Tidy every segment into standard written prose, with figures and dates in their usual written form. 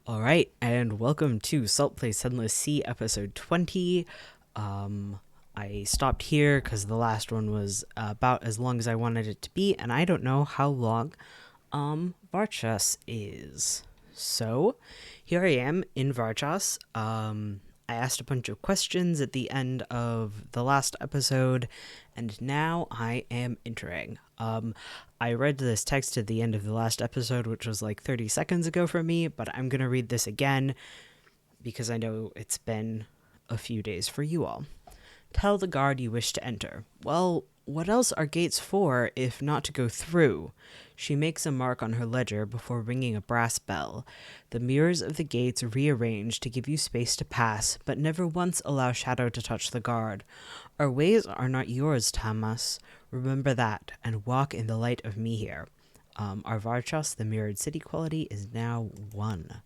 All right, and welcome to Salt Play Sunless Sea episode 20. I stopped here because the last one was about as long as I wanted it to be, and I don't know how long Varchas is. So, here I am in Varchas. I asked a bunch of questions at the end of the last episode, and now I am entering. I read this text at the end of the last episode, which was like 30 seconds ago for me, but I'm going to read this again because I know it's been a few days for you all. Tell the guard you wish to enter. Well, what else are gates for if not to go through? She makes a mark on her ledger before ringing a brass bell. The mirrors of the gates rearrange to give you space to pass, but never once allow shadow to touch the guard. Our ways are not yours, Tamas. Remember that, and walk in the light of me here. Our Varchas, the mirrored city quality, is now 1.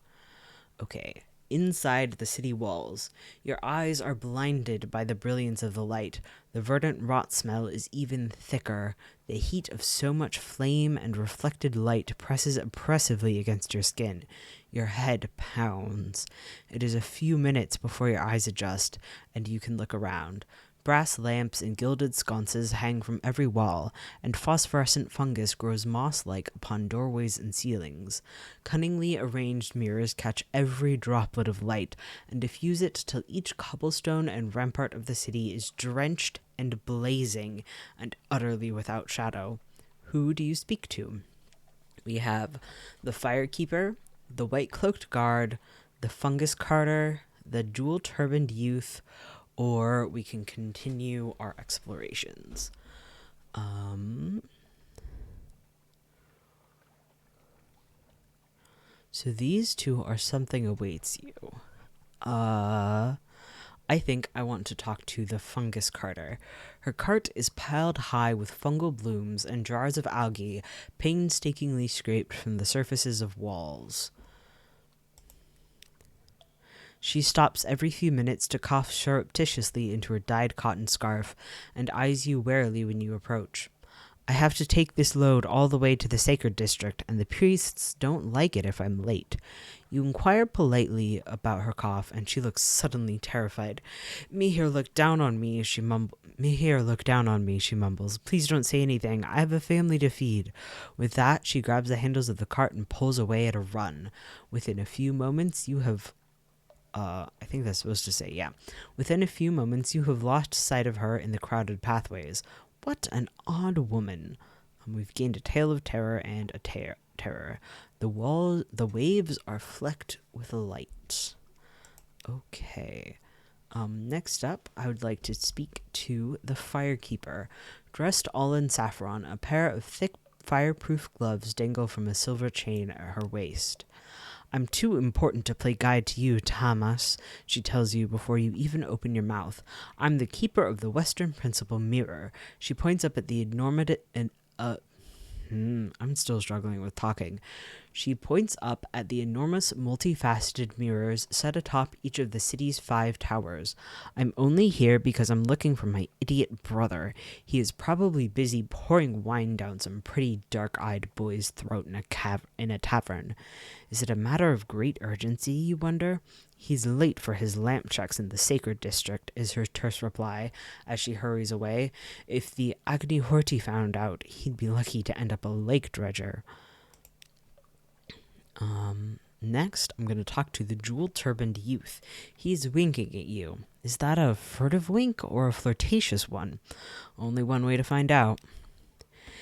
Okay. Inside the city walls, your eyes are blinded by the brilliance of the light. The verdant rot smell is even thicker. The heat of so much flame and reflected light presses oppressively against your skin. Your head pounds. It is a few minutes before your eyes adjust, and you can look around. Brass lamps and gilded sconces hang from every wall, and phosphorescent fungus grows moss-like upon doorways and ceilings. Cunningly arranged mirrors catch every droplet of light and diffuse it till each cobblestone and rampart of the city is drenched and blazing and utterly without shadow. Who do you speak to? We have the firekeeper, the white-cloaked guard, the fungus carter, the jewel-turbaned youth, or we can continue our explorations. So these two are something awaits you. I think I want to talk to the fungus carter. Her cart is piled high with fungal blooms and jars of algae painstakingly scraped from the surfaces of walls. She stops every few minutes to cough surreptitiously into her dyed cotton scarf and eyes you warily when you approach. I have to take this load all the way to the sacred district, and the priests don't like it if I'm late. You inquire politely about her cough, and she looks suddenly terrified. Mihir, look down on me, she mumbles. Please don't say anything. I have a family to feed. With that, she grabs the handles of the cart and pulls away at a run. Within a few moments, you have I think that's supposed to say, yeah. Within a few moments, you have lost sight of her in the crowded pathways. What an odd woman. We've gained a tale of terror and a terror. The waves are flecked with light. Okay. Next up, I would like to speak to the firekeeper. Dressed all in saffron, a pair of thick fireproof gloves dangle from a silver chain at her waist. I'm too important to play guide to you, Tamas, she tells you before you even open your mouth. I'm the keeper of the Western Principal Mirror. She points up at the I'm still struggling with talking. She points up at the enormous multifaceted mirrors set atop each of the city's 5 towers. I'm only here because I'm looking for my idiot brother. He is probably busy pouring wine down some pretty dark-eyed boy's throat in a tavern. Is it a matter of great urgency, you wonder? He's late for his lamp checks in the sacred district, is her terse reply as she hurries away. If the Agni Horti found out, he'd be lucky to end up a lake dredger. Next, I'm going to talk to the jewel-turbaned youth. He's winking at you. Is that a furtive wink or a flirtatious one? Only one way to find out.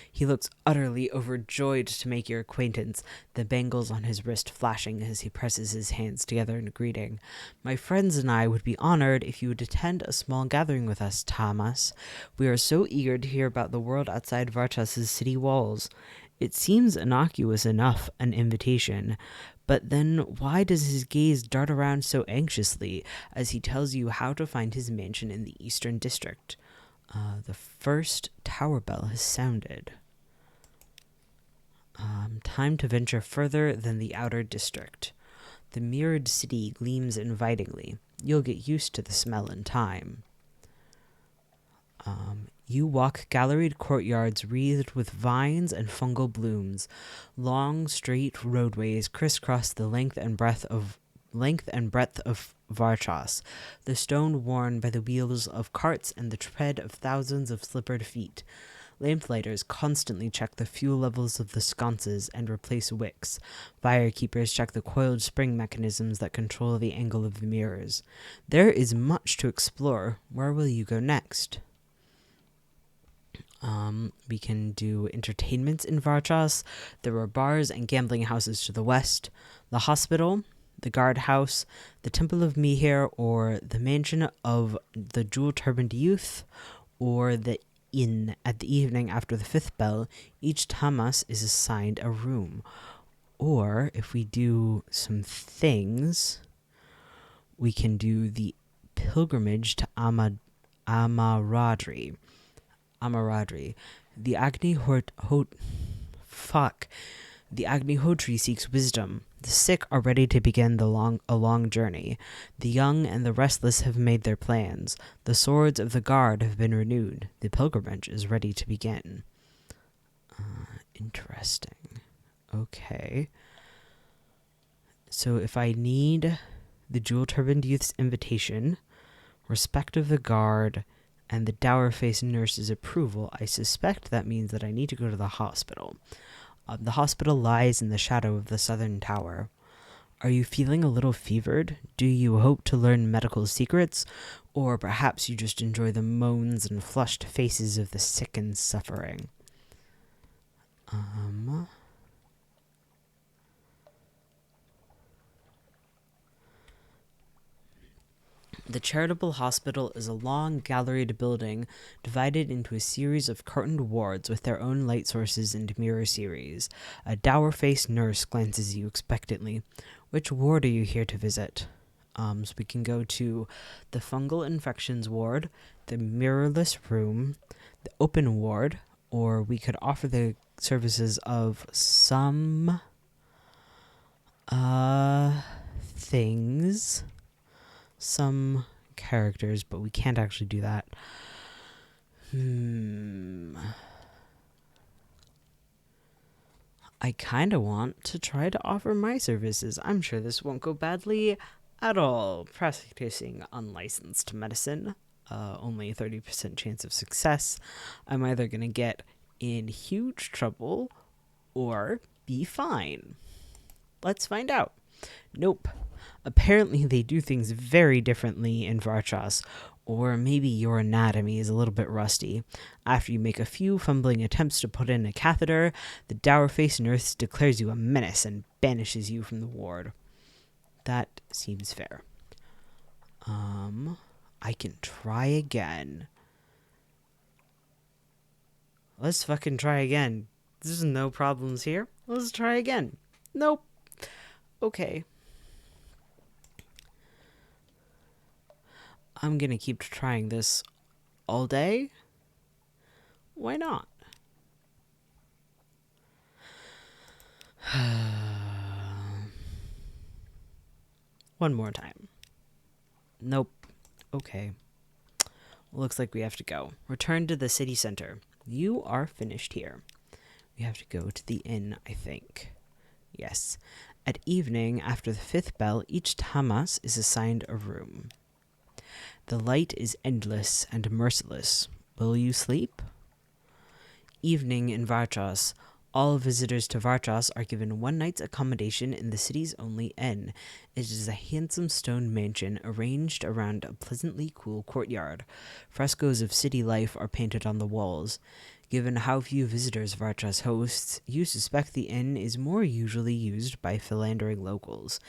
He looks utterly overjoyed to make your acquaintance, the bangles on his wrist flashing as he presses his hands together in greeting. My friends and I would be honored if you would attend a small gathering with us, Tamas. We are so eager to hear about the world outside Varchas' city walls. It seems innocuous enough, an invitation, but then why does his gaze dart around so anxiously as he tells you how to find his mansion in the Eastern District? The first tower bell has sounded. Time to venture further than the outer district. The mirrored city gleams invitingly. You'll get used to the smell in time. You walk galleried courtyards wreathed with vines and fungal blooms. Long, straight roadways crisscross the length and breadth of Varchas, the stone worn by the wheels of carts and the tread of thousands of slippered feet. Lamplighters constantly check the fuel levels of the sconces and replace wicks. Firekeepers check the coiled spring mechanisms that control the angle of the mirrors. There is much to explore. Where will you go next? We can do entertainments in Varchas. There are bars and gambling houses to the west, the hospital, the guardhouse, the Temple of Mihir, or the mansion of the jewel-turbaned youth, or the inn. At the evening after the fifth bell, each tamas is assigned a room. Or, if we do some things, we can do the pilgrimage to Amaradri. The The Agnihotri seeks wisdom. The sick are ready to begin a long journey. The young and the restless have made their plans. The swords of the guard have been renewed. The pilgrimage is ready to begin. Interesting. Okay. So if I need the jewel-turbaned youth's invitation, respect of the guard, and the dour-faced nurse's approval, I suspect that means that I need to go to the hospital. The hospital lies in the shadow of the southern tower. Are you feeling a little fevered? Do you hope to learn medical secrets? Or perhaps you just enjoy the moans and flushed faces of the sick and suffering? The charitable hospital is a long, galleried building divided into a series of curtained wards with their own light sources and mirror series. A dour-faced nurse glances at you expectantly. Which ward are you here to visit? So we can go to the fungal infections ward, the mirrorless room, the open ward, or we could offer the services of some things. Some characters, but we can't actually do that. I kind of want to try to offer my services. I'm sure this won't go badly at all. Practicing unlicensed medicine, only a 30% chance of success. I'm either going to get in huge trouble or be fine. Let's find out. Nope. Apparently they do things very differently in Varchas, or maybe your anatomy is a little bit rusty. After you make a few fumbling attempts to put in a catheter, the dour-faced nurse declares you a menace and banishes you from the ward. That seems fair. I can try again. Let's fucking try again. There's no problems here. Let's try again. Nope. Okay. I'm gonna keep trying this all day. Why not? One more time. Nope. Okay. Looks like we have to go. Return to the city center. You are finished here. We have to go to the inn, I think. Yes. At evening, after the fifth bell, each tamas is assigned a room. The light is endless and merciless. Will you sleep? Evening in Varchas. All visitors to Varchas are given one night's accommodation in the city's only inn. It is a handsome stone mansion arranged around a pleasantly cool courtyard. Frescoes of city life are painted on the walls. Given how few visitors Varchas hosts, you suspect the inn is more usually used by philandering locals.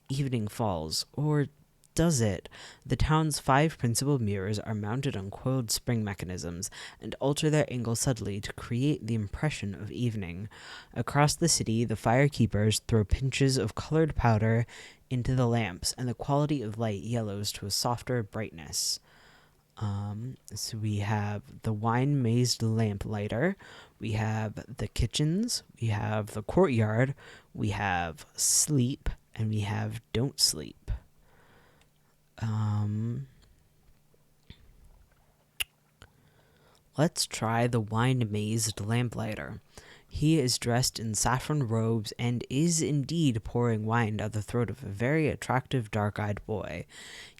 Evening falls, or does it? The town's 5 principal mirrors are mounted on coiled spring mechanisms and alter their angle subtly to create the impression of evening. Across the city, the firekeepers throw pinches of colored powder into the lamps, and the quality of light yellows to a softer brightness. So we have the wine-mazed lamp lighter, we have the kitchens, we have the courtyard, we have sleep, and we have don't sleep. Let's try the wine-mazed lamplighter. He is dressed in saffron robes and is indeed pouring wine down the throat of a very attractive dark-eyed boy.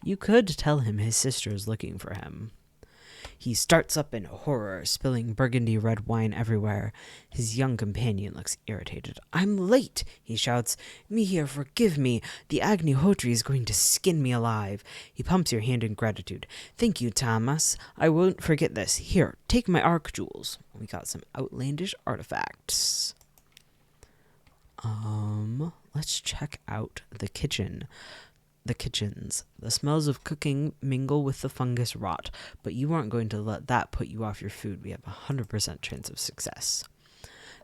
You could tell him his sister is looking for him. He starts up in horror, spilling burgundy red wine everywhere. His young companion looks irritated. "I'm late," he shouts. "Mihir, forgive me. The Agni Hotri is going to skin me alive." He pumps your hand in gratitude. "Thank you, Tamas. I won't forget this. Here, take my arc jewels." We got some outlandish artifacts. Let's check out the kitchens. The smells of cooking mingle with the fungus rot, but you aren't going to let that put you off your food. We have a 100% chance of success.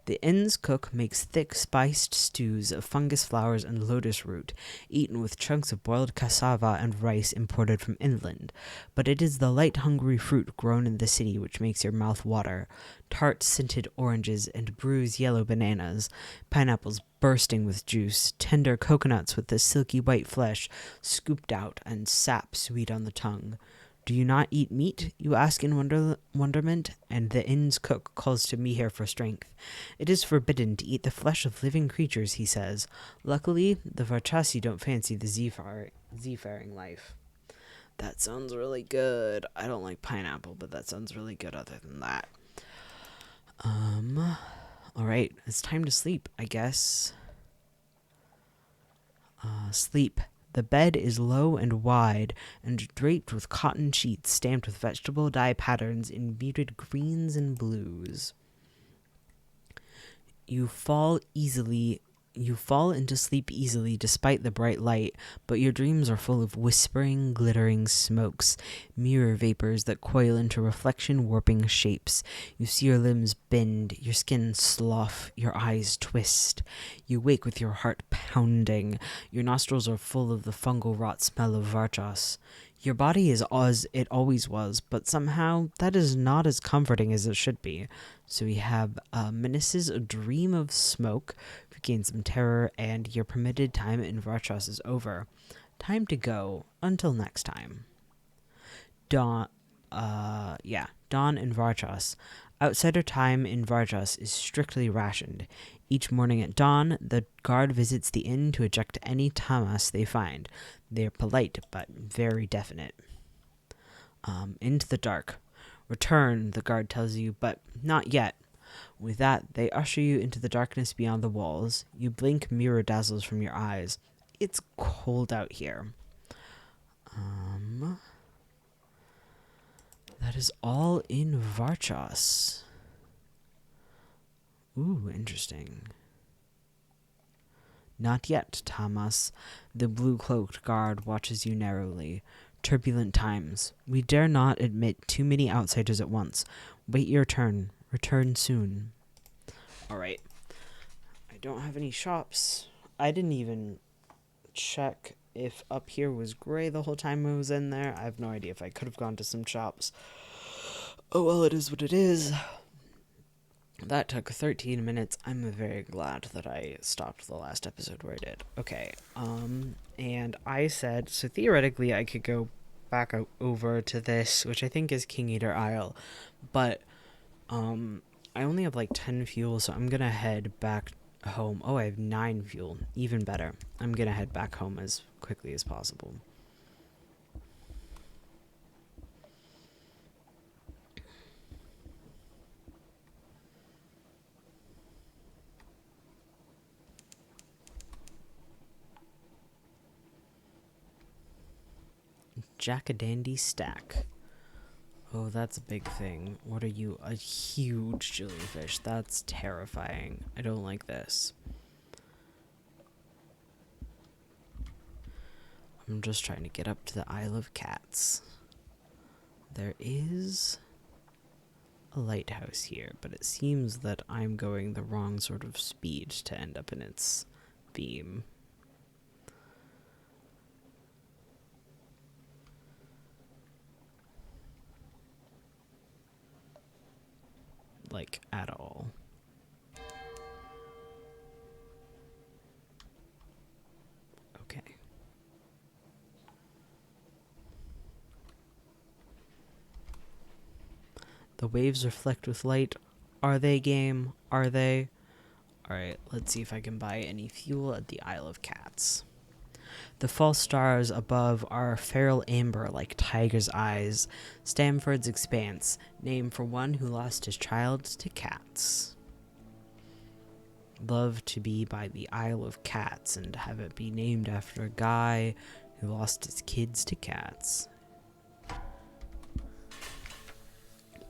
The inn's cook makes thick, spiced stews of fungus flowers and lotus root, eaten with chunks of boiled cassava and rice imported from inland. But it is the light, hungry fruit grown in the city which makes your mouth water. Tart, scented oranges and bruised yellow bananas, pineapples bursting with juice, tender coconuts with the silky white flesh scooped out, and sap sweet on the tongue. "Do you not eat meat?" you ask in wonderment, and the inn's cook calls to Mihir for strength. "It is forbidden to eat the flesh of living creatures," he says. Luckily, the Varchasi don't fancy the seafaring life. That sounds really good. I don't like pineapple, but that sounds really good other than that. Alright, it's time to sleep, I guess. Sleep. The bed is low and wide, and draped with cotton sheets stamped with vegetable dye patterns in muted greens and blues. You fall into sleep easily despite the bright light, but your dreams are full of whispering, glittering smokes, mirror vapors that coil into reflection-warping shapes. You see your limbs bend, your skin slough, your eyes twist. You wake with your heart pounding. Your nostrils are full of the fungal rot smell of Varchas. Your body is as it always was, but somehow that is not as comforting as it should be. So we have Minis's Dream of Smoke, gain some terror, and your permitted time in Varchas is over. Time to go. Until next time. Dawn in Varchas. Outsider time in Varchas is strictly rationed. Each morning at dawn, the guard visits the inn to eject any tamas they find. They are polite, but very definite. Into the dark. Return, the guard tells you, but not yet. With that, they usher you into the darkness beyond the walls. You blink, mirror dazzles from your eyes. It's cold out here. That is all in Varchas. Ooh, interesting. Not yet, Tamas. The blue-cloaked guard watches you narrowly. Turbulent times. We dare not admit too many outsiders at once. Wait your turn. Return soon. Alright. I don't have any shops. I didn't even check if up here was gray the whole time I was in there. I have no idea if I could have gone to some shops. Oh well, it is what it is. That took 13 minutes. I'm very glad that I stopped the last episode where I did. Okay, and I said, so theoretically I could go back over to this, which I think is King Eater Isle, but, I only have like 10 fuel, so I'm gonna head back home. Oh, I have 9 fuel. Even better. I'm gonna head back home as quickly as possible. Jack-a-dandy stack. Oh, that's a big thing. What are you? A huge jellyfish. That's terrifying. I don't like this. I'm just trying to get up to the Isle of Cats. There is a lighthouse here, but it seems that I'm going the wrong sort of speed to end up in its beam. Like, at all. Okay. The waves reflect with light. Are they game? Are they? Alright, let's see if I can buy any fuel at the Isle of Cats. The false stars above are feral amber like tiger's eyes. Stamford's Expanse, name for one who lost his child to cats. Love to be by the Isle of Cats and have it be named after a guy who lost his kids to cats.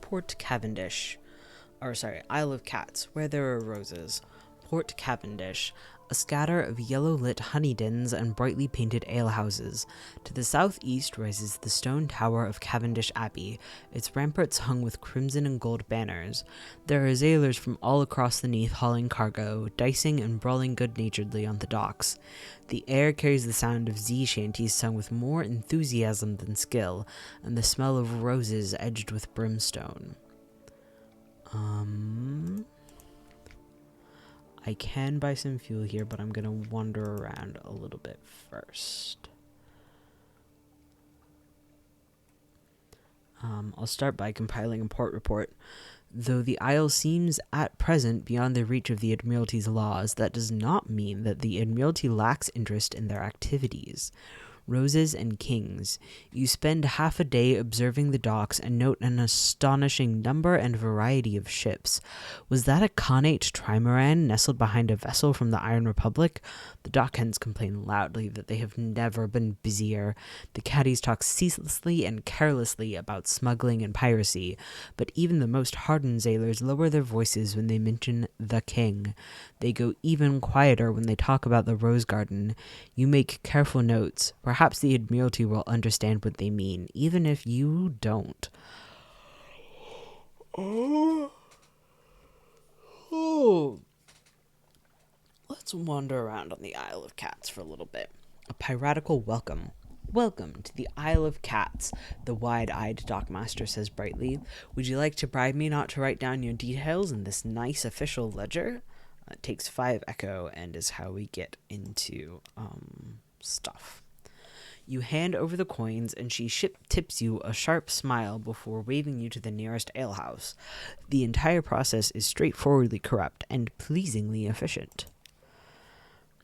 Port Cavendish. Isle of Cats, where there are roses. Port Cavendish, a scatter of yellow-lit honey dens and brightly painted alehouses. To the southeast rises the stone tower of Cavendish Abbey, its ramparts hung with crimson and gold banners. There are sailors from all across the Neath hauling cargo, dicing and brawling good-naturedly on the docks. The air carries the sound of sea shanties sung with more enthusiasm than skill, and the smell of roses edged with brimstone. I can buy some fuel here, but I'm going to wander around a little bit first. I'll start by compiling a port report. Though the Isle seems at present beyond the reach of the Admiralty's laws, that does not mean that the Admiralty lacks interest in their activities. Roses and kings. You spend half a day observing the docks and note an astonishing number and variety of ships. Was that a connate trimaran nestled behind a vessel from the Iron Republic? The dockhens complain loudly that they have never been busier. The caddies talk ceaselessly and carelessly about smuggling and piracy, but even the most hardened sailors lower their voices when they mention the king. They go even quieter when they talk about the Rose Garden. You make careful notes. Perhaps the Admiralty will understand what they mean, even if you don't. Let's wander around on the Isle of Cats for a little bit. A piratical welcome. Welcome to the Isle of Cats, the wide-eyed dockmaster says brightly. Would you like to bribe me not to write down your details in this nice official ledger? It takes 5 echo and is how we get into stuff. You hand over the coins, and she tips you a sharp smile before waving you to the nearest alehouse. The entire process is straightforwardly corrupt and pleasingly efficient.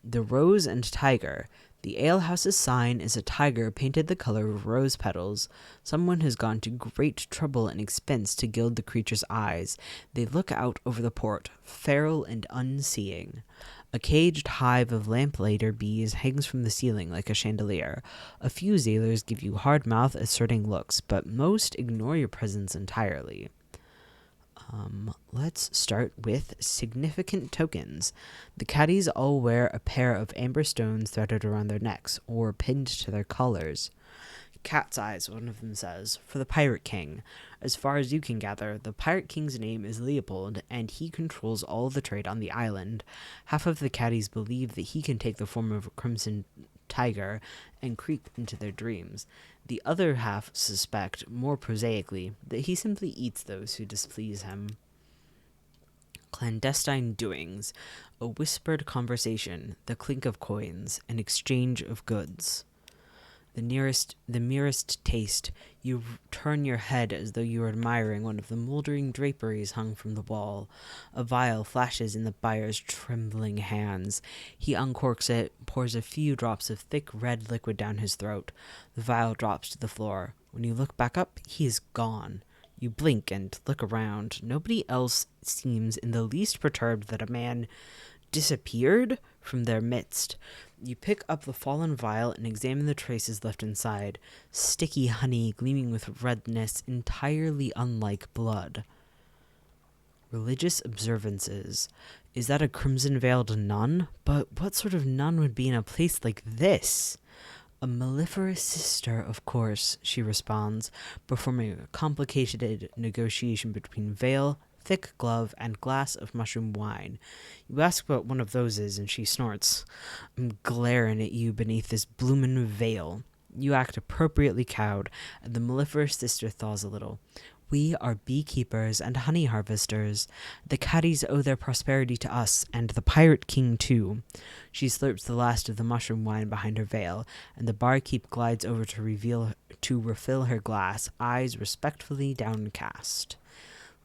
The Rose and Tiger. The alehouse's sign is a tiger painted the color of rose petals. Someone has gone to great trouble and expense to gild the creature's eyes. They look out over the port, feral and unseeing. A caged hive of lamplighter bees hangs from the ceiling like a chandelier. A few sailors give you hard-mouth, asserting looks, but most ignore your presence entirely. Let's start with significant tokens. The caddies all wear a pair of amber stones threaded around their necks, or pinned to their collars. Cat's eyes, one of them says, for the Pirate King. As far as you can gather, the Pirate King's name is Leopold, and he controls all the trade on the island. Half of the caddies believe that he can take the form of a crimson tiger and creep into their dreams. The other half suspect, more prosaically, that he simply eats those who displease him. Clandestine doings, a whispered conversation, the clink of coins, an exchange of goods. The merest taste, you turn your head as though you were admiring one of the moldering draperies hung from the wall. A vial flashes in the buyer's trembling hands. He uncorks it, pours a few drops of thick red liquid down his throat. The vial drops to the floor. When you look back up, he is gone. You blink and look around. Nobody else seems in the least perturbed that a man disappeared from their midst. You pick up the fallen vial and examine the traces left inside. Sticky honey gleaming with redness entirely unlike blood. Religious observances. Is that a crimson-veiled nun? But what sort of nun would be in a place like this? A mellifluous sister, of course, she responds, performing a complicated negotiation between veil, thick glove, and glass of mushroom wine. You ask what one of those is, and she snorts. I'm glaring at you beneath this bloomin' veil. You act appropriately cowed, and the mellifluous sister thaws a little. We are beekeepers and honey harvesters. The caddies owe their prosperity to us, and the Pirate King, too. She slurps the last of the mushroom wine behind her veil, and the barkeep glides over to refill her glass, eyes respectfully downcast.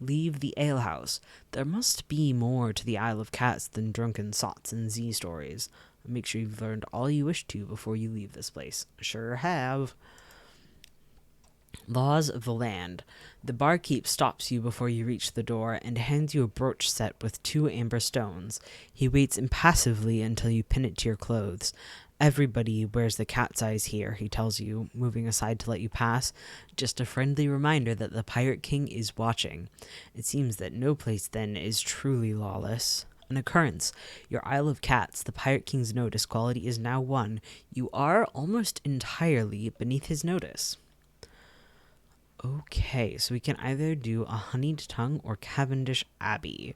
Leave the alehouse. There must be more to the Isle of Cats than drunken sots and Z stories. Make sure you've learned all you wish to before you leave this place. Sure have. Laws of the land. The barkeep stops you before you reach the door and hands you a brooch set with 2 amber stones. He waits impassively until you pin it to your clothes. Everybody wears the cat's eyes here, he tells you, moving aside to let you pass. Just a friendly reminder that the Pirate King is watching. It seems that no place then is truly lawless. An occurrence. Your Isle of Cats, the Pirate King's notice quality is now 1. You are almost entirely beneath his notice. Okay, so we can either do a honeyed tongue or Cavendish Abbey.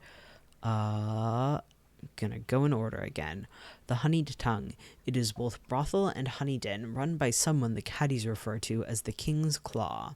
Gonna go in order again. The honeyed tongue. It is both brothel and honey den, run by someone the caddies refer to as the King's Claw.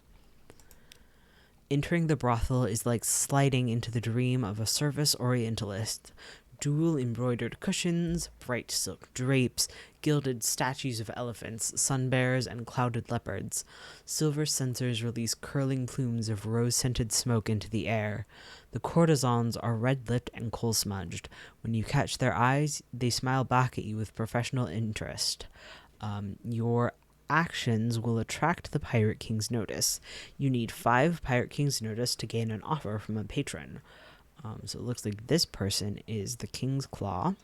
Entering the brothel is like sliding into the dream of a service orientalist. Jewel embroidered cushions, bright silk drapes, gilded statues of elephants, sun bears, and clouded leopards. Silver censers release curling plumes of rose-scented smoke into the air. The courtesans are red-lipped and coal-smudged. When you catch their eyes, they smile back at you with professional interest. Your actions will attract the Pirate King's notice. You need 5 Pirate King's notice to gain an offer from a patron. So it looks like this person is the King's Claw.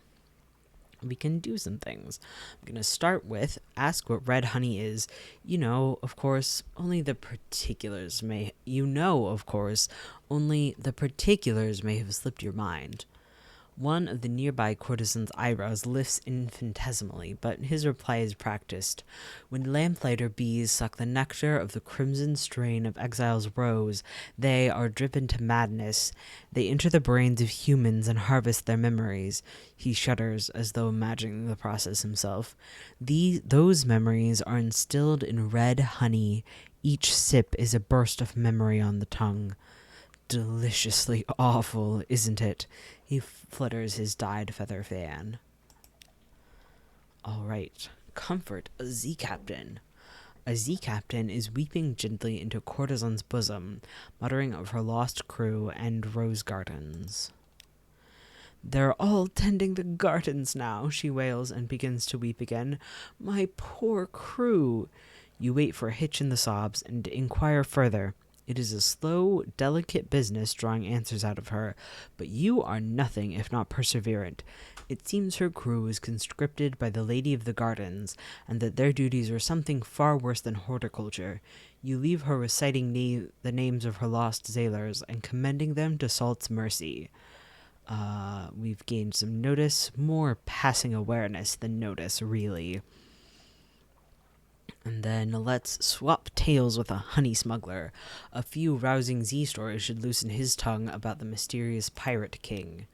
We can do some things. I'm going to start with ask what red honey is. Of course, only the particulars may have slipped your mind. One of the nearby courtesan's eyebrows lifts infinitesimally, but his reply is practiced. When lamplighter bees suck the nectar of the crimson strain of exile's rose, they are driven to madness. They enter the brains of humans and harvest their memories. He shudders, as though imagining the process himself. Those memories are instilled in red honey. Each sip is a burst of memory on the tongue. Deliciously awful, isn't it? He flutters his dyed feather fan. All right. Comfort, a Z-captain. A Z-captain is weeping gently into courtesan's bosom, muttering of her lost crew and rose gardens. They're all tending the gardens now, she wails and begins to weep again. My poor crew. You wait for a hitch in the sobs and inquire further. It is a slow, delicate business drawing answers out of her, but you are nothing if not perseverant. It seems her crew is conscripted by the Lady of the Gardens, and that their duties are something far worse than horticulture. You leave her reciting the names of her lost sailors and commending them to Salt's mercy. We've gained some notice, more passing awareness than notice, really. And then let's swap tales with a honey smuggler. A few rousing Z stories should loosen his tongue about the mysterious Pirate King.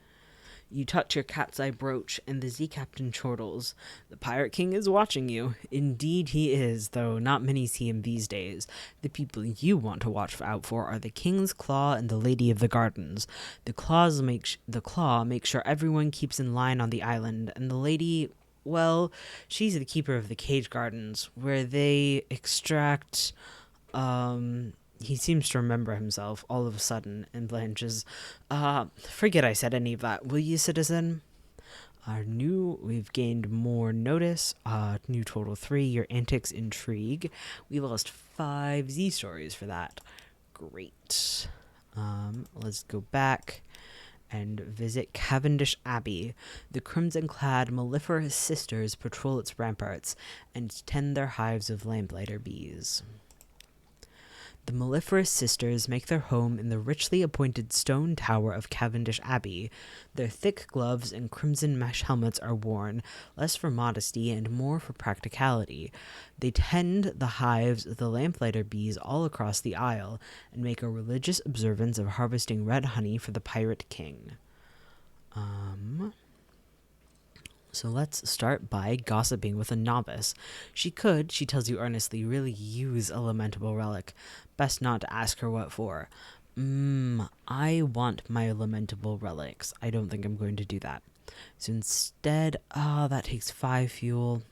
You touch your cat's eye brooch, and the Z-captain chortles. The Pirate King is watching you. Indeed he is, though not many see him these days. The people you want to watch out for are the King's Claw and the Lady of the Gardens. The Claw makes sure everyone keeps in line on the island, and the Lady... well, she's the keeper of the cage gardens, where they extract, he seems to remember himself all of a sudden and blanches. Forget I said any of that, will you, citizen? We've gained more notice, new total 3, your antics intrigue. We lost 5 Z stories for that. Great. Let's go back and visit Cavendish Abbey. The crimson-clad mellifluous sisters patrol its ramparts and tend their hives of lamplighter bees. The mellifluous sisters make their home in the richly appointed stone tower of Cavendish Abbey. Their thick gloves and crimson mesh helmets are worn, less for modesty and more for practicality. They tend the hives of the lamplighter bees all across the isle, and make a religious observance of harvesting red honey for the Pirate King. So let's start by gossiping with a novice. She tells you earnestly, really use a lamentable relic. Best not to ask her what for. I want my lamentable relics. I don't think I'm going to do that. So instead, that takes 5 fuel.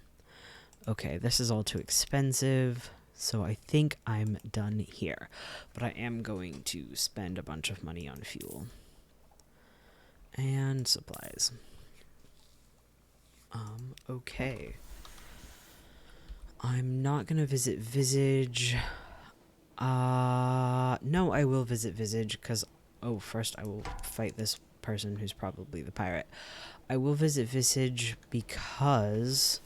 Okay, this is all too expensive. So I think I'm done here, but I am going to spend a bunch of money on fuel and supplies. Okay. I'm not gonna visit Visage. No, I will visit Visage, because, first I will fight this person who's probably the pirate. I will visit Visage because,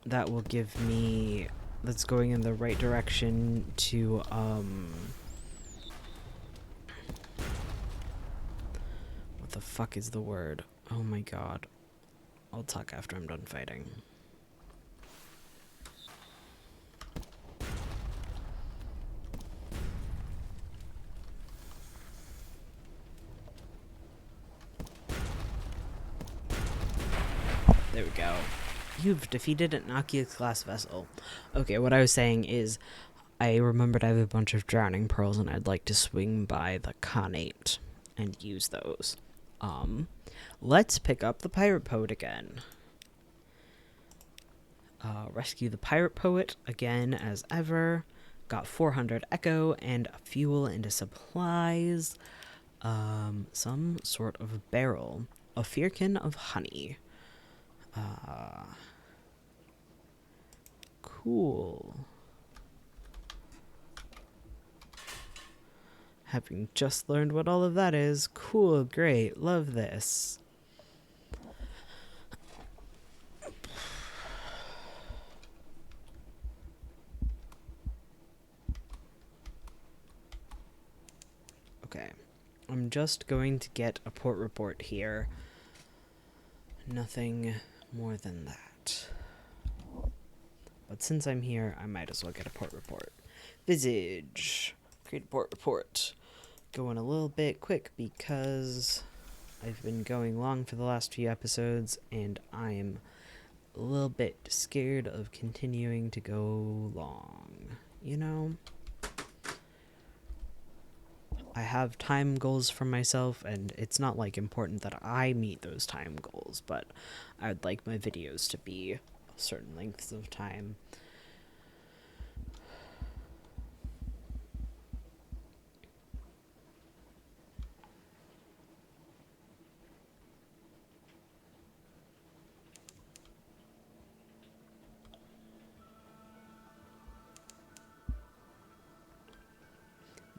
that will give me, that's going in the right direction to, what the fuck is the word? Oh my god. I'll talk after I'm done fighting. There we go. You've defeated an Oculus class vessel. Okay, what I was saying is, I remembered I have a bunch of drowning pearls and I'd like to swing by the Khanate and use those. Let's pick up the pirate poet again. Rescue the pirate poet again as ever. Got 400 echo and fuel into supplies. Some sort of barrel. A firkin of honey. Cool. Having just learned what all of that is. Cool, great, love this. Okay, I'm just going to get a port report here. Nothing more than that. But since I'm here, I might as well get a port report. Visage. Create a port report. Going a little bit quick because I've been going long for the last few episodes and I'm a little bit scared of continuing to go long, you know? I have time goals for myself, and it's not like important that I meet those time goals, but I would like my videos to be certain lengths of time.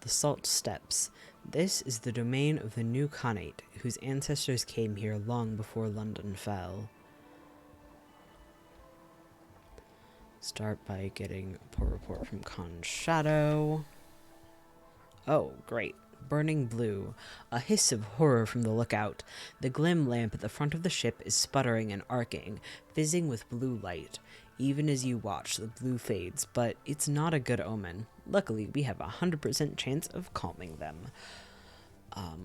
The Salt Steppes. This is the domain of the new Khanate, whose ancestors came here long before London fell. Start by getting a port report from Khan's Shadow. Oh, great. Burning blue. A hiss of horror from the lookout. The glim lamp at the front of the ship is sputtering and arcing, fizzing with blue light. Even as you watch, the blue fades, but it's not a good omen. Luckily, we have a 100% chance of calming them.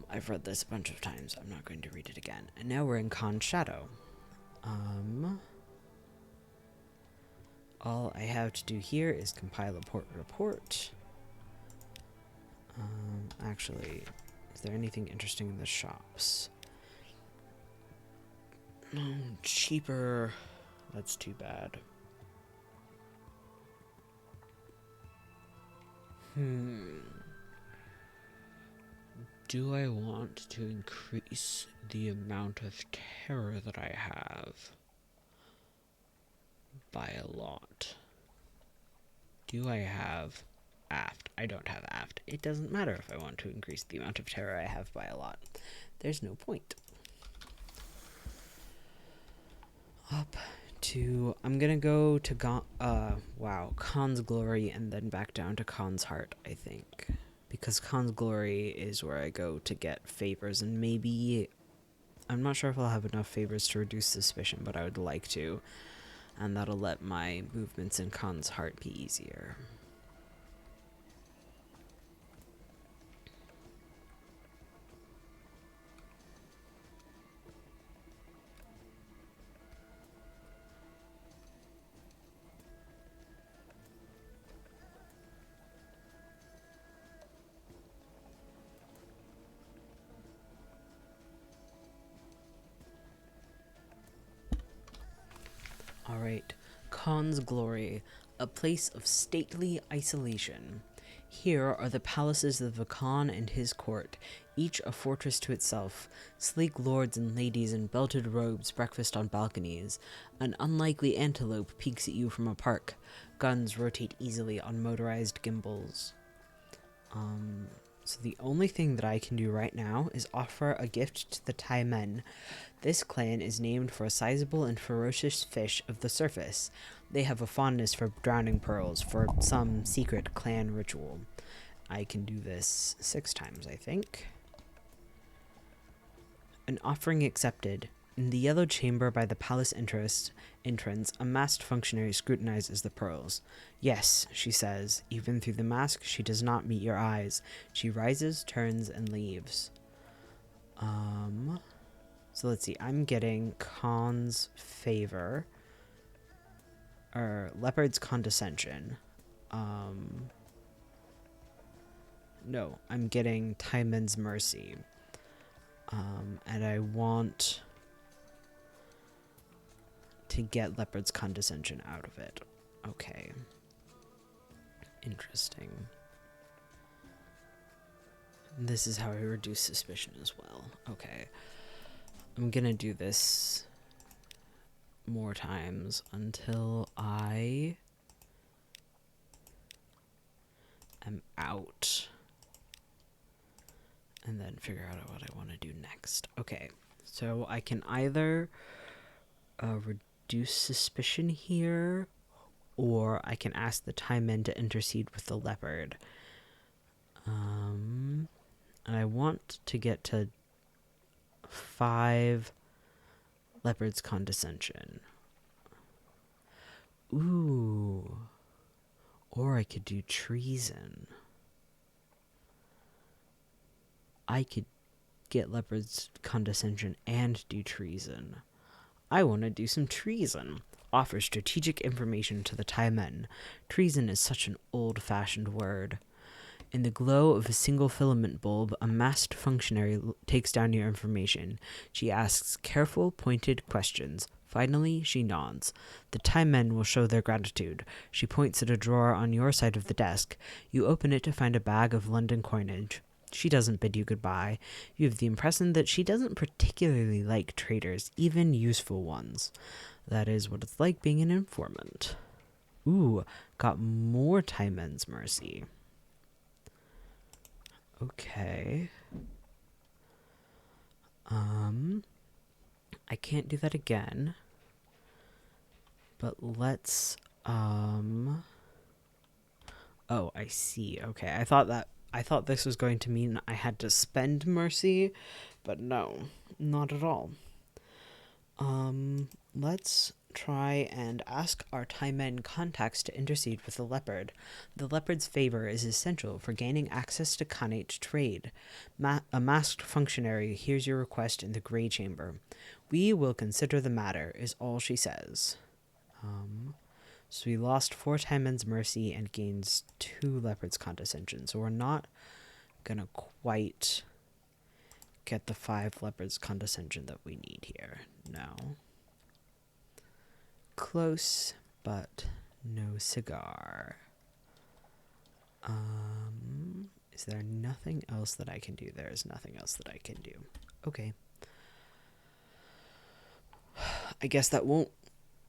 I've read this a bunch of times. I'm not going to read it again. And now we're in Khan's Shadow. All I have to do here is compile a port report. Actually, is there anything interesting in the shops? No, cheaper. That's too bad. Do I want to increase the amount of terror that I have by a lot? Do I have aft? I don't have aft. It doesn't matter if I want to increase the amount of terror I have by a lot. There's no point. Up to... I'm gonna go to Khan's Glory and then back down to Khan's Heart, I think. Because Khan's Glory is where I go to get favors, and maybe... I'm not sure if I'll have enough favors to reduce suspicion, but I would like to. And that'll let my movements in Khan's Heart be easier. Alright, Khan's glory, a place of stately isolation. Here are the palaces of the Khan and his court, each a fortress to itself. Sleek lords and ladies in belted robes breakfast on balconies. An unlikely antelope peeks at you from a park. Guns rotate easily on motorized gimbals. So the only thing that I can do right now is offer a gift to the Thai men. This clan is named for a sizable and ferocious fish of the surface. They have a fondness for drowning pearls for some secret clan ritual. I can do this 6 times, I think. An offering accepted. In the yellow chamber by the palace entrance, a masked functionary scrutinizes the pearls. Yes, she says. Even through the mask, she does not meet your eyes. She rises, turns, and leaves. So let's see. I'm getting Khan's favor. Or Leopard's condescension. No, I'm getting Timon's mercy. And I want to get Leopard's condescension out of it. Okay. Interesting. This is how I reduce suspicion as well. Okay. I'm gonna do this more times until I am out. And then figure out what I want to do next. Okay. So I can either reduce suspicion here, or I can ask the Thai men to intercede with the leopard. And I want to get to 5 leopard's condescension. Ooh. Or I could do treason. I could get leopard's condescension and do treason. I want to do some treason. Offer strategic information to the Thai men. Treason is such an old-fashioned word. In the glow of a single filament bulb, a masked functionary takes down your information. She asks careful, pointed questions. Finally, she nods. The Thai men will show their gratitude. She points at a drawer on your side of the desk. You open it to find a bag of London coinage. She doesn't bid you goodbye. You have the impression that she doesn't particularly like traitors, even useful ones. That is what it's like being an informant. Ooh, got more Thai men's mercy. Okay. I can't do that again. But let's, oh, I see. Okay, I thought this was going to mean I had to spend mercy, but no, not at all. Let's try and ask our Thai men contacts to intercede with the leopard. The leopard's favor is essential for gaining access to Khanate trade. A masked functionary hears your request in the Grey Chamber. We will consider the matter, is all she says. So we lost 4 Thai men's mercy and gains 2 leopard's condescension. So we're not gonna quite get the 5 leopard's condescension that we need here. No. Close, but no cigar. Is there nothing else that I can do? There is nothing else that I can do. Okay. I guess that won't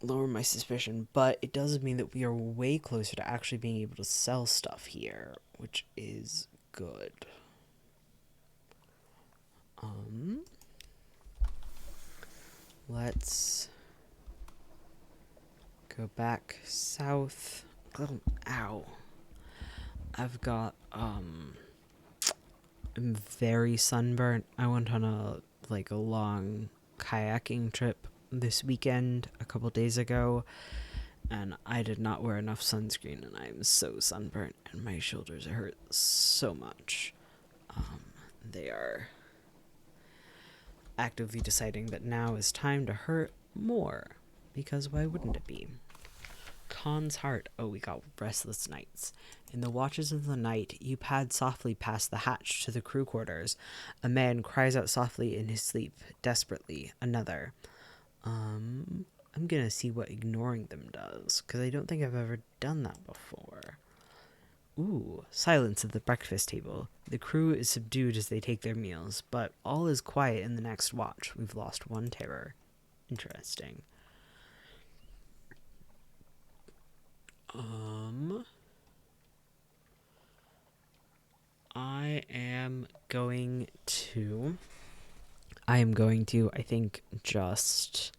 lower my suspicion, but it does mean that we are way closer to actually being able to sell stuff here, which is good. Let's go back south. Oh, ow. I've got, I'm very sunburnt. I went on a long kayaking trip this weekend a couple days ago, and I did not wear enough sunscreen, and I'm so sunburnt, and my shoulders hurt so much. They are actively deciding that now is time to hurt more, because why wouldn't it be? Khan's heart. Oh, we got restless nights. In the watches of the night, you pad softly past the hatch to the crew quarters. A man cries out softly in his sleep, desperately. Another. I'm gonna see what ignoring them does, because I don't think I've ever done that before. Ooh, silence at the breakfast table. The crew is subdued as they take their meals, but all is quiet in the next watch. We've lost one terror. Interesting. I am going to, I think, just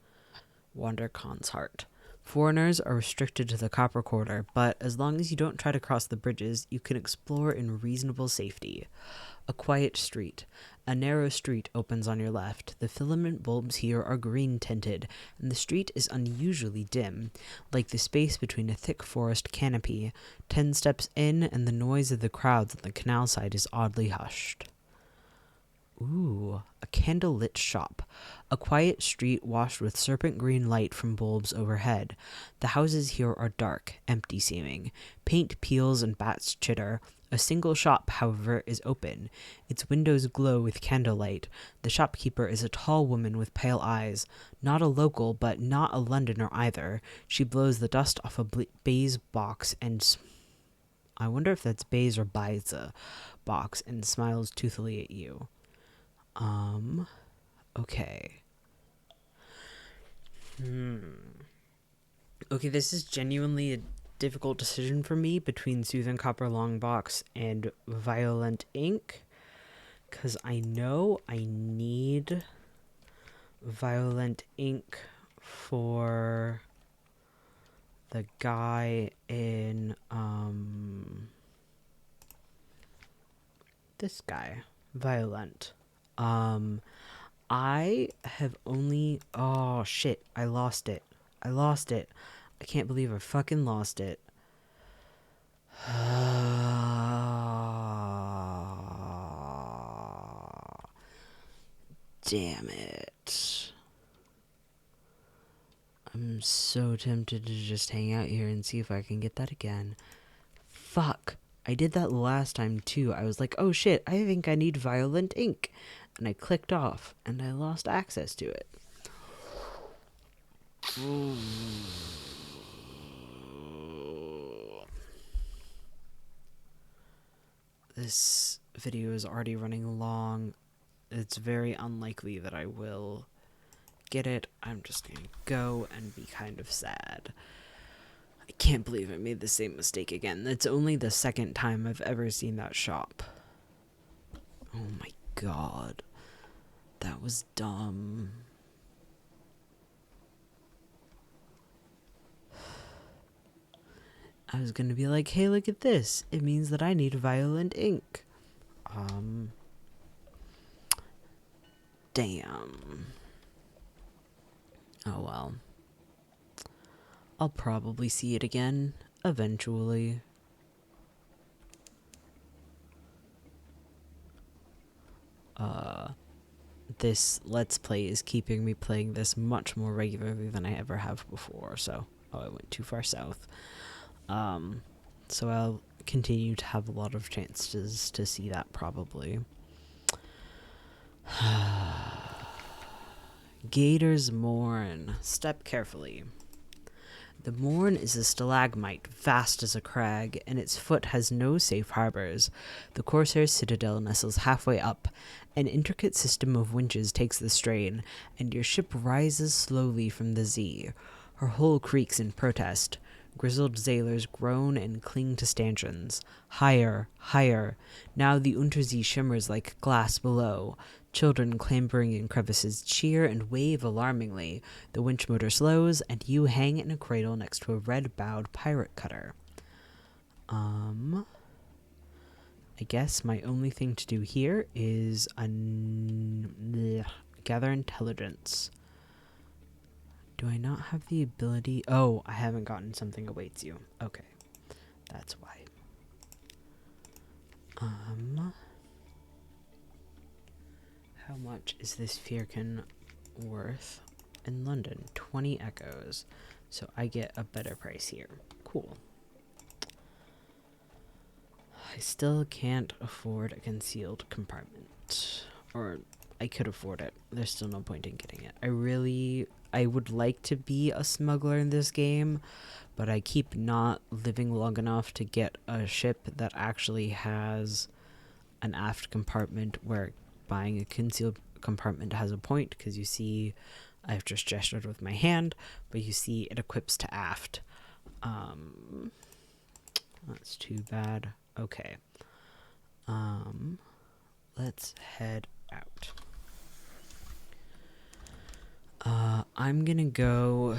wander Khan's heart. Foreigners are restricted to the Copper Quarter, but as long as you don't try to cross the bridges, you can explore in reasonable safety. A quiet street. A narrow street opens on your left. The filament bulbs here are green tinted, and the street is unusually dim, like the space between a thick forest canopy. 10 steps in, and the noise of the crowds on the canal side is oddly hushed. Ooh, a candle-lit shop. A quiet street washed with serpent-green light from bulbs overhead. The houses here are dark, empty-seeming. Paint peels and bats chitter. A single shop, however, is open. Its windows glow with candlelight. The shopkeeper is a tall woman with pale eyes. Not a local, but not a Londoner either. She blows the dust off a baize box and... I wonder if that's baize or baize box, and smiles toothily at you. Okay. Okay, this is genuinely a difficult decision for me between Soothing Copper Long Box and Violent Ink, because I know I need Violent Ink for the guy in, this guy, Violent. I have only... Oh, shit. I lost it. I can't believe I fucking lost it. Damn it. I'm so tempted to just hang out here and see if I can get that again. Fuck. I did that last time too. I was like, oh shit, I think I need Violent Ink. And I clicked off, and I lost access to it. This video is already running long. It's very unlikely that I will get it. I'm just gonna go and be kind of sad. I can't believe I made the same mistake again. That's only the second time I've ever seen that shop. Oh my god. That was dumb. I was gonna be like, hey, look at this. It means that I need Violent Ink. Damn. Oh well. I'll probably see it again, eventually. This Let's Play is keeping me playing this much more regularly than I ever have before, so... Oh, I went too far south. So I'll continue to have a lot of chances to see that, probably. Gator's Mourn. Step carefully. The Mourn is a stalagmite, vast as a crag, and its foot has no safe harbors. The Corsair's citadel nestles halfway up. An intricate system of winches takes the strain, and your ship rises slowly from the Z. Her hull creaks in protest. Grizzled sailors groan and cling to stanchions. Higher, higher. Now the Untersee shimmers like glass below. Children clambering in crevices cheer and wave alarmingly. The winch motor slows, and you hang in a cradle next to a red-bowed pirate cutter. I guess my only thing to do here is gather intelligence. Do I not have the ability? Oh, I haven't gotten something awaits you. Okay, that's why. How much is this Firkin worth in London? 20 echoes. So I get a better price here. Cool. I still can't afford a concealed compartment. Or I could afford it. There's still no point in getting it. I really I would like to be a smuggler in this game, but I keep not living long enough to get a ship that actually has an aft compartment where buying a concealed compartment has a point, because you see I've just gestured with my hand, but you see it equips to aft. That's too bad. Okay. Let's head out. I'm gonna go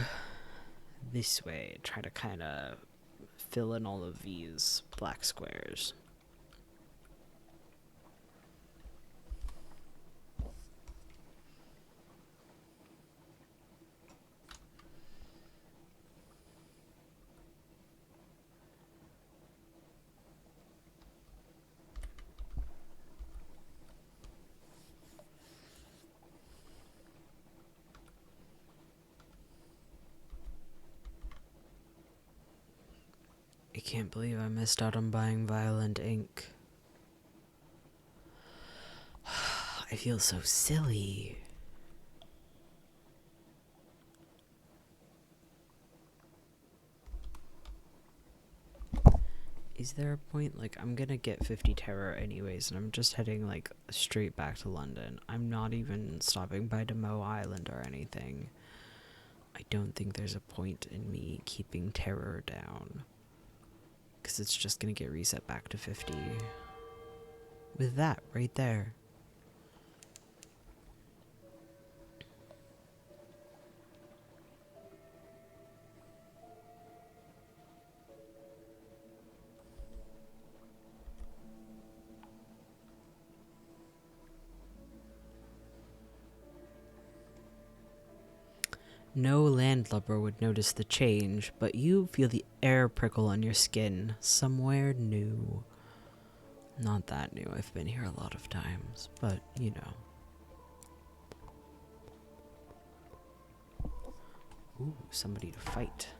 this way, try to kind of fill in all of these black squares. I can't believe I missed out on buying violent ink. I feel so silly. Is there a point? Like, I'm gonna get 50 terror anyways, and I'm just heading, like, straight back to London. I'm not even stopping by Demo Island or anything. I don't think there's a point in me keeping terror down, because it's just gonna get reset back to 50. With that right there. No landlubber would notice the change, but you feel the air prickle on your skin. Somewhere new. Not that new, I've been here a lot of times, but you know. Ooh, somebody to fight.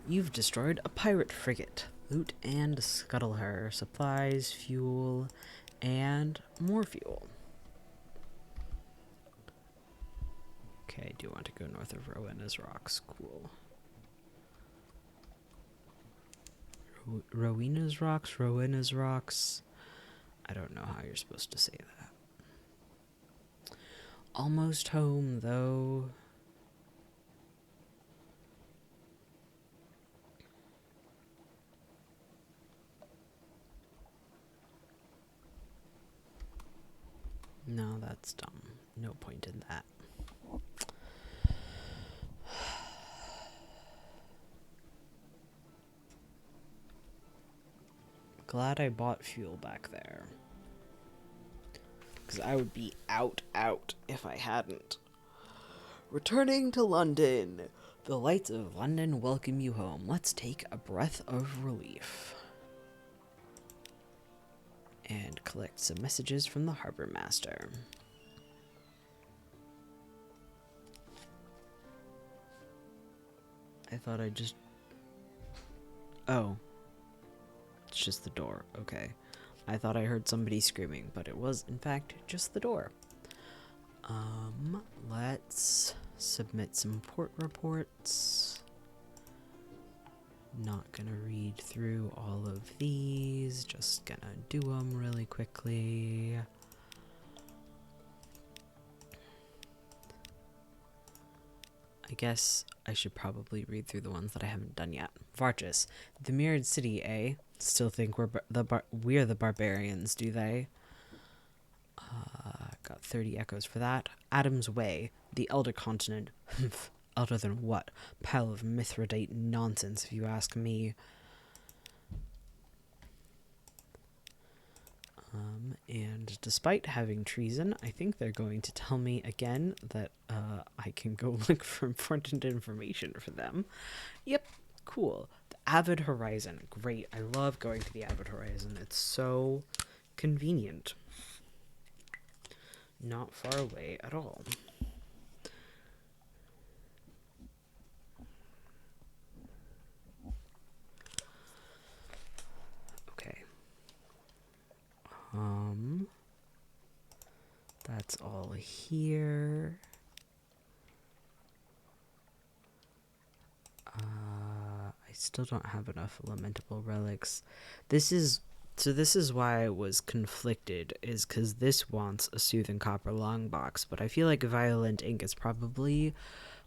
You've destroyed a pirate frigate. Loot and scuttle her. Supplies, fuel, and more fuel. Okay, I do want to go north of Rowena's Rocks. Cool. Rowena's Rocks? Rowena's Rocks? I don't know how you're supposed to say that. Almost home, though. No, that's dumb. No point in that. Glad I bought fuel back there. Because I would be out if I hadn't. Returning to London. The lights of London welcome you home. Let's take a breath of relief. And collect some messages from the harbor master. I thought I just... Oh. It's just the door. Okay. I thought I heard somebody screaming, but it was, in fact, just the door. Let's submit some port reports. Not gonna read through all of these, just gonna do them really quickly. I guess I should probably read through the ones that I haven't done yet. Varchis, the mirrored city, eh? Still think we're the barbarians, do they? Got 30 echoes for that. Adam's Way, the Elder Continent. Elder than what? Pile of Mithridate nonsense, if you ask me. And despite having treason, I think they're going to tell me again that I can go look for important information for them. Yep, Cool. The Avid Horizon. Great. I love going to the Avid Horizon. It's so convenient. Not far away at all. Okay. That's all here. I still don't have enough lamentable relics. This is why I was conflicted, is because this wants a soothing copper long box, but I feel like violent ink is probably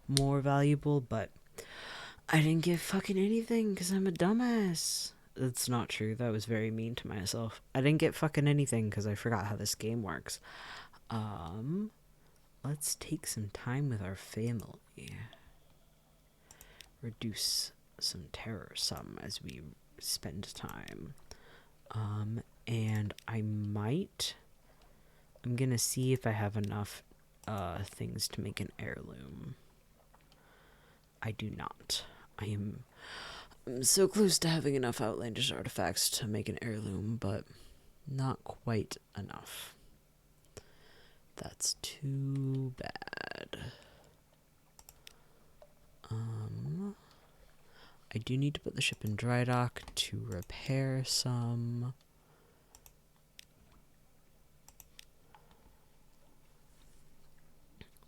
more valuable, but I didn't get fucking anything because I'm a dumbass. That's not true. That was very mean to myself. I didn't get fucking anything because I forgot how this game works. Let's take some time with our family. Reduce some terror some as we spend time. And I'm gonna see if I have enough things to make an heirloom. I do not. I'm so close to having enough outlandish artifacts to make an heirloom, but not quite enough. That's too bad. I do need to put the ship in dry dock to repair some.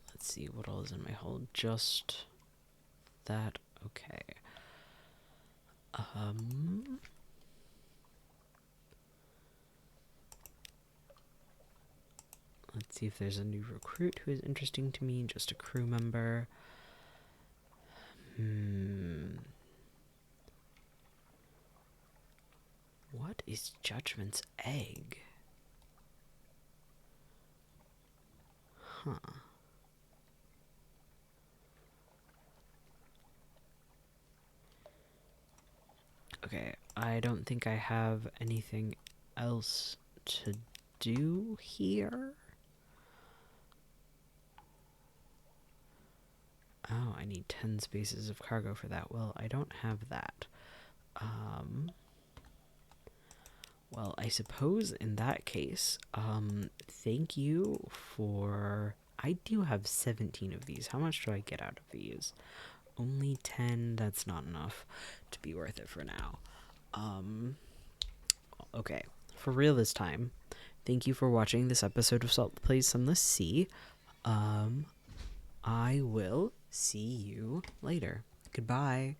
Let's see what all is in my hold. Just that. Okay. Let's see if there's a new recruit who is interesting to me. Just a crew member. What is Judgment's egg? Huh. Okay, I don't think I have anything else to do here. Oh, I need 10 spaces of cargo for that. Well, I don't have that. Well, I suppose in that case, thank you for... I do have 17 of these. How much do I get out of these? Only 10. That's not enough to be worth it for now. Okay, for real this time. Thank you for watching this episode of Salt Plays Sunless Sea. I will see you later. Goodbye.